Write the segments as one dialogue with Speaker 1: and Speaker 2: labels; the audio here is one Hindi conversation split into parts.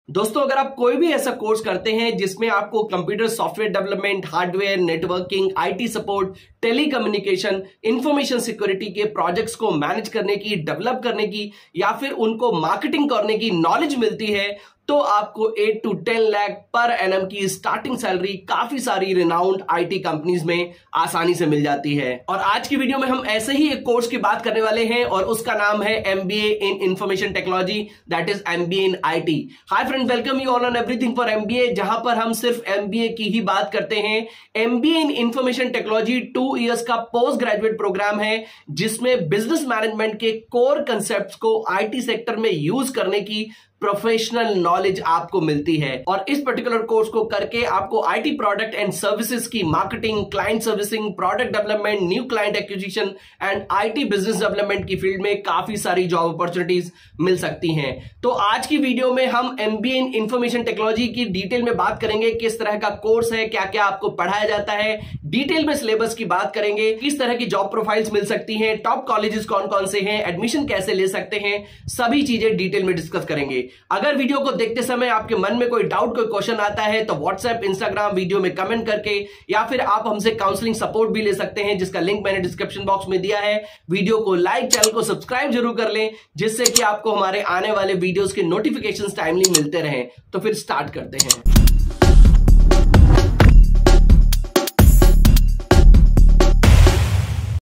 Speaker 1: दोस्तों, अगर आप कोई भी ऐसा कोर्स करते हैं जिसमें आपको computer software development, hardware, networking, IT support, telecommunication, information security के प्रोजेक्ट्स को मैनेज करने की, डेवलप करने की या फिर उनको मार्केटिंग करने की नॉलेज मिलती है, तो आपको 8 to 10 लाख पर एनम की स्टार्टिंग सैलरी काफी सारी रिनाउंड आईटी कंपनीज में आसानी से मिल जाती है। और आज की वीडियो में हम ऐसे ही एक कोर्स की बात करने वाले हैं और उसका नाम है MBA in information technology, that is MBA in IT. Hi friend, welcome you all on everything for MBA, जहां पर हम सिर्फ एमबीए की ही बात करते हैं। MBA in information technology 2 years का पोस्ट ग्रेजुएट प्रोग्राम है जिसमें बिजनेस मैनेजमेंट के कोर कंसेप्ट्स को आईटी सेक्टर में यूज करने की प्रोफेशनल नॉलेज आपको मिलती है। और इस पर्टिकुलर कोर्स को करके आपको आईटी प्रोडक्ट एंड सर्विसेज की marketing, client servicing, product development, new client acquisition and IT business development की फील्ड में काफी सारी जॉब अपॉर्चुनिटीज मिल सकती हैं। तो आज की वीडियो में हम एमबीए इन इंफॉर्मेशन टेक्नोलॉजी की डिटेल में बात करेंगे, किस तरह का कोर्स है, क्या क्या आपको पढ़ाया जाता है, डिटेल में सिलेबस की बात करेंगे, किस तरह की जॉब प्रोफाइल्स मिल सकती हैं, टॉप कॉलेजेस कौन कौन से हैं, एडमिशन कैसे ले सकते हैं, सभी चीजें डिटेल में डिस्कस करेंगे। अगर वीडियो को देखते समय आपके मन में कोई डाउट, कोई क्वेश्चन आता है तो व्हाट्सएप, इंस्टाग्राम वीडियो में कमेंट करके या फिर आप हमसे काउंसलिंग सपोर्ट भी ले सकते हैं, जिसका लिंक मैंने डिस्क्रिप्शन बॉक्स में दिया है। वीडियो को लाइक, चैनल को सब्सक्राइब जरूर कर लें, जिससे कि आपको हमारे आने वाले वीडियोस के नोटिफिकेशंस टाइमली मिलते रहें। तो फिर स्टार्ट करते हैं।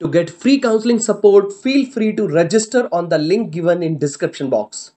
Speaker 2: To get free counseling support, feel free to register on the link given in description box.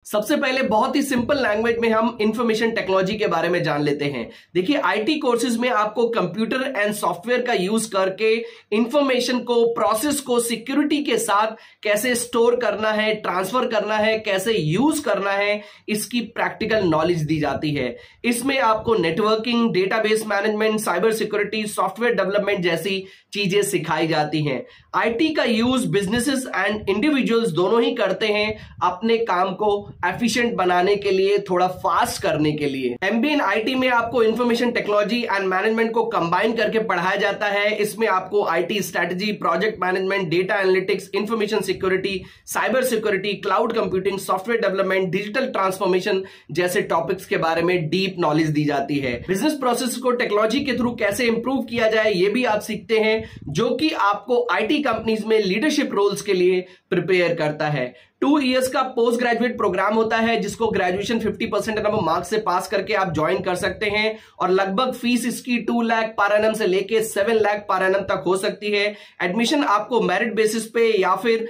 Speaker 1: सबसे पहले बहुत ही सिंपल लैंग्वेज में हम इंफॉर्मेशन टेक्नोलॉजी के बारे में जान लेते हैं। देखिए, आईटी कोर्सेज में आपको कंप्यूटर एंड सॉफ्टवेयर का यूज करके इंफॉर्मेशन को, प्रोसेस को सिक्योरिटी के साथ कैसे स्टोर करना है, ट्रांसफर करना है, कैसे यूज करना है, इसकी प्रैक्टिकल नॉलेज दी जाती है। इसमें आपको networking, database management, cyber security, software development जैसी चीजें सिखाई जाती हैं। आईटी का यूज बिजनेसेस एंड इंडिविजुअल्स दोनों ही करते हैं अपने काम को एफिशिएंट बनाने के लिए, थोड़ा फास्ट करने के लिए। एमबीए इन आईटी में आपको इंफॉर्मेशन टेक्नोलॉजी एंड मैनेजमेंट को कंबाइन करके पढ़ाया जाता है। इसमें आपको IT strategy, project management, data analytics, information security, cyber security, cloud computing, software development, digital transformation जैसे टॉपिक्स के बारे में डीप नॉलेज दी जाती है। बिजनेस प्रोसेस को टेक्नोलॉजी के थ्रू कैसे इंप्रूव किया जाए, ये भी आप सीखते हैं, जो कि आपको आईटी कंपनीज में लीडरशिप रोल्स के लिए प्रिपेयर करता है। 2 इयर्स का पोस्ट ग्रेजुएट प्रोग्राम होता है, जिसको ग्रेजुएशन 50% मार्क्स से पास करके आप ज्वाइन कर सकते हैं। और लगभग फीस इसकी 2 लाख पर एनम से लेके 7 लाख पर एनम तक हो सकती है। एडमिशन आपको मेरिट बेसिस पे या फिर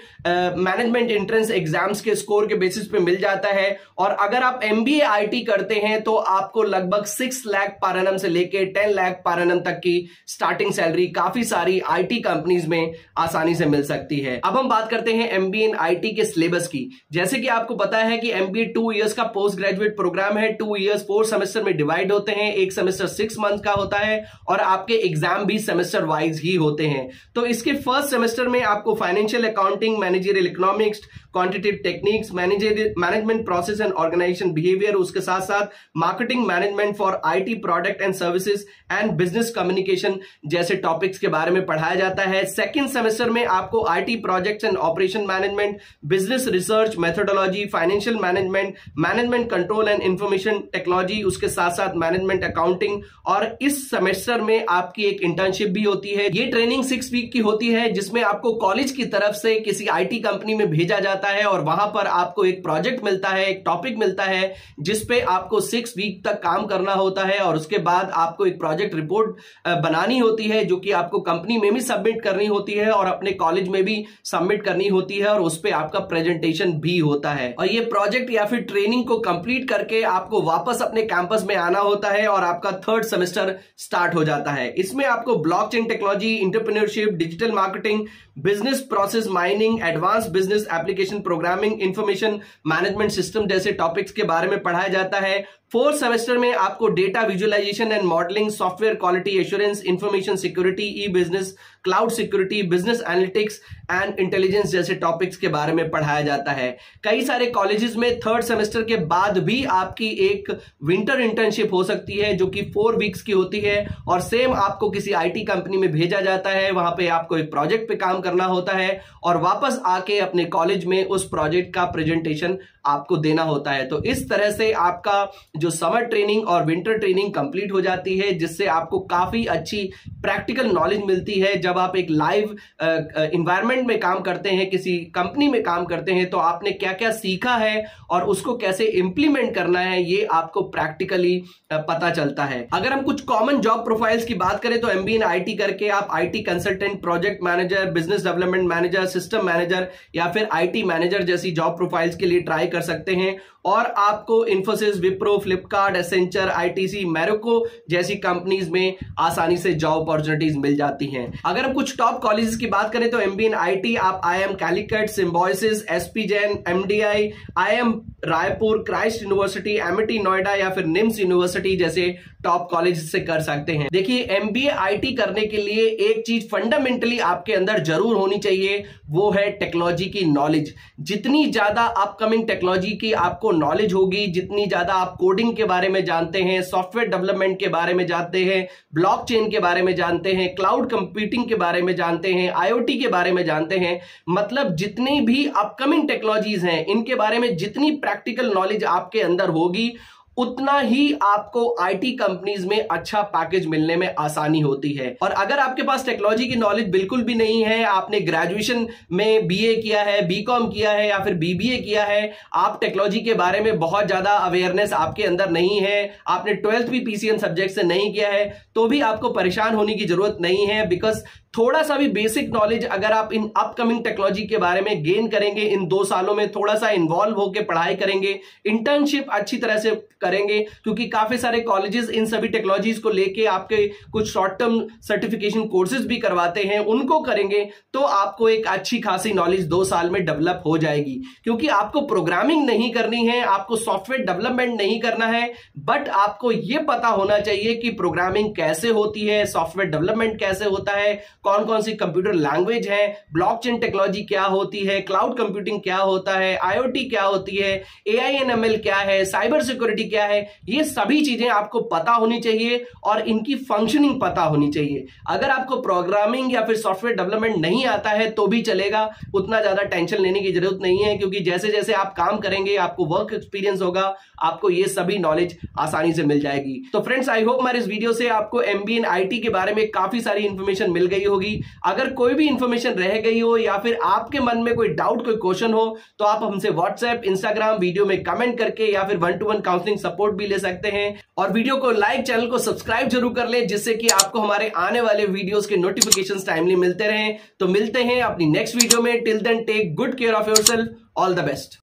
Speaker 1: मैनेजमेंट एंट्रेंस एग्जाम्स के स्कोर के बेसिस पे मिल जाता है। और अगर आप एमबीए आईटी करते हैं तो आपको लगभग 6 लाख पर एनम से लेके 10 लाख पर एनम तक की स्टार्टिंग सैलरी काफी सारी आईटी कंपनीज में आसानी से मिल सकती है। अब हम बात करते हैं एमबीए इन आईटी के सिलेबस की। जैसे कि आपको पता है कि एमबीए 2 इयर्स का पोस्ट ग्रेजुएट प्रोग्राम है। 2 इयर्स 4 सेमेस्टर में डिवाइड होते हैं। एक सेमेस्टर 6 मंथ का होता है और आपके एग्जाम भी सेमेस्टर वाइज ही होते हैं। तो इसके फर्स्ट सेमेस्टर में आपको financial accounting, managerial economics, quantitative techniques, management process and organisation behaviour, उसके साथ साथ marketing management for IT product and services and business communication जैसे टॉपिक्स के बारे में पढ़ाया जाता है। सेकेंड सेमेस्टर में आपको IT projects and operation management, business research, methodology, financial management, management control and information technology, उसके साथ साथ मैनेजमेंट अकाउंटिंग। और इस सेमेस्टर में आपकी एक इंटर्नशिप भी होती है। ये ट्रेनिंग 6 वीक की होती है, जिसमें आपको कॉलेज की तरफ से किसी आईटी कंपनी में भेजा जाता है और वहां पर आपको एक प्रोजेक्ट मिलता है, एक टॉपिक मिलता है, जिसपे आपको 6 वीक तक काम करना होता है। और उसके बाद आपको एक प्रोजेक्ट रिपोर्ट बनानी होती है, जो कि आपको कंपनी में भी सबमिट करनी होती है और अपने कॉलेज में भी सबमिट करनी होती है। और उस पर आपका प्रेजेंटेशन भी होता है। और ये प्रोजेक्ट या फिर ट्रेनिंग को कंप्लीट करके आपको वापस अपने कैंपस में आना होता है और आपका 3rd सेमेस्टर स्टार्ट हो जाता है। इसमें आपको blockchain technology, entrepreneurship, digital marketing, business process mining, advance business application programming, information management system जैसे टॉपिक्स के बारे में पढ़ाया जाता है। 4th सेमेस्टर में आपको data visualisation and modelling, software quality assurance, information security, e business, cloud security, business analytics and intelligence जैसे टॉपिक्स के बारे में पढ़ाया जाता है। कई सारे कॉलेजेस में 3rd सेमेस्टर के बाद भी आपकी एक विंटर इंटर्नशिप हो सकती है, जो कि 4 वीक्स की होती है। और सेम आपको किसी आईटी कंपनी में भेजा जाता है, वहां पे आपको एक प्रोजेक्ट पे काम करना होता है और वापस आके अपने कॉलेज में उस प्रोजेक्ट का प्रेजेंटेशन आपको देना होता है। तो इस तरह से आपका जो समर ट्रेनिंग और विंटर ट्रेनिंग कंप्लीट हो जाती है, जिससे आपको काफी अच्छी प्रैक्टिकल नॉलेज मिलती है। जब आप एक लाइव एनवायरनमेंट में काम करते हैं, किसी कंपनी में काम करते हैं, तो आपने क्या क्या सीखा है और उसको कैसे इंप्लीमेंट करना है, ये आपको प्रैक्टिकली पता चलता है। अगर हम कुछ कॉमन जॉब प्रोफाइल्स की बात करें तो MBA इन IT करके आप IT consultant, project manager, business development manager, system manager या फिर IT मैनेजर जैसी जॉब प्रोफाइल्स के लिए ट्राई कर सकते हैं। और आपको इन्फोसिस, विप्रो, फ्लिपकार्ट, एसेंचर, ITC, मैरिको जैसी कंपनीज में आसानी से जॉब अपॉर्चुनिटीज मिल जाती हैं। अगर हम कुछ टॉप कॉलेजेस की बात करें तो MBA इन IT आप IIM Calicut, Symbiosis, SP Jain, MDI, IIM Raipur, Christ university, MIT Noida या फिर निम्स यूनिवर्सिटी जैसे टॉप कॉलेज से कर सकते हैं। देखिए, MBA IT करने के लिए एक चीज फंडामेंटली आपके अंदर जरूर होनी चाहिए, वो है टेक्नोलॉजी की नॉलेज। जितनी ज्यादा अपकमिंग टेक्नोलॉजी की आपको नॉलेज होगी, जितनी ज्यादा आप कोडिंग के बारे में जानते हैं, सॉफ्टवेयर डेवलपमेंट के बारे में जानते हैं, ब्लॉकचेन के बारे में जानते हैं, क्लाउड कंप्यूटिंग के बारे में जानते हैं, IoT के बारे में जानते हैं, मतलब जितनी भी अपकमिंग टेक्नोलॉजीज हैं, इनके बारे में जितनी प्रैक्टिकल नॉलेज आपके अंदर होगी, उतना ही आपको IT कंपनीज में अच्छा पैकेज मिलने में आसानी होती है। और अगर आपके पास टेक्नोलॉजी की नॉलेज बिल्कुल भी नहीं है, आपने ग्रेजुएशन में BA किया है, BCom किया है या फिर BBA किया है, आप टेक्नोलॉजी के बारे में बहुत ज्यादा अवेयरनेस आपके अंदर नहीं है, आपने 12th भी PCM सब्जेक्ट से नहीं किया है, तो भी आपको परेशान होने की जरूरत नहीं है। बिकॉज थोड़ा सा भी बेसिक नॉलेज अगर आप इन अपकमिंग टेक्नोलॉजी के बारे में गेन करेंगे, इन 2 सालों में थोड़ा सा इन्वॉल्व होकर पढ़ाई करेंगे, इंटर्नशिप अच्छी तरह से करेंगे, क्योंकि काफी सारे कॉलेजेस इन सभी टेक्नोलॉजीज को लेके आपके कुछ शॉर्ट टर्म सर्टिफिकेशन कोर्सेज भी करवाते हैं, उनको करेंगे तो आपको एक अच्छी खासी नॉलेज 2 साल में डेवलप हो जाएगी। क्योंकि आपको प्रोग्रामिंग नहीं करनी है, आपको सॉफ्टवेयर डेवलपमेंट नहीं करना है, बट आपको यह पता होना चाहिए कि प्रोग्रामिंग कैसे होती है, सॉफ्टवेयर डेवलपमेंट कैसे होता है, कौन कौन सी कंप्यूटर लैंग्वेज है, ब्लॉकचेन टेक्नोलॉजी क्या होती है, क्लाउड कंप्यूटिंग क्या होता है, IoT क्या होती है, AI and ML क्या है, साइबर सिक्योरिटी क्या है, ये सभी चीजें आपको पता होनी चाहिए और इनकी फंक्शनिंग पता होनी चाहिए। अगर आपको प्रोग्रामिंग या फिर सॉफ्टवेयर डेवलपमेंट नहीं आता है तो भी चलेगा, उतना ज्यादा टेंशन लेने की जरूरत नहीं है, क्योंकि जैसे जैसे आप काम करेंगे, आपको वर्क एक्सपीरियंस होगा, आपको ये सभी नॉलेज आसानी से मिल जाएगी। तो फ्रेंड्स, आई होप हमारे इस वीडियो से आपको MBA इन IT के बारे में काफी सारी इंफॉर्मेशन मिल गई होगी। अगर कोई भी इंफॉर्मेशन रह गई हो या फिर आपके मन में कोई डाउट, कोई क्वेश्चन हो, तो आप हमसे व्हाट्सएप, इंस्टाग्राम वीडियो में कमेंट करके या फिर 1-to-1 काउंसलिंग सपोर्ट भी ले सकते हैं। और वीडियो को लाइक, चैनल को सब्सक्राइब जरूर कर लें, जिससे कि आपको हमारे आने वाले वीडियोस के नोटिफिकेशंस टाइमली मिलते रहें। तो मिलते हैं अपनी नेक्स्ट वीडियो में। Till then, take good care of yourself. All the best.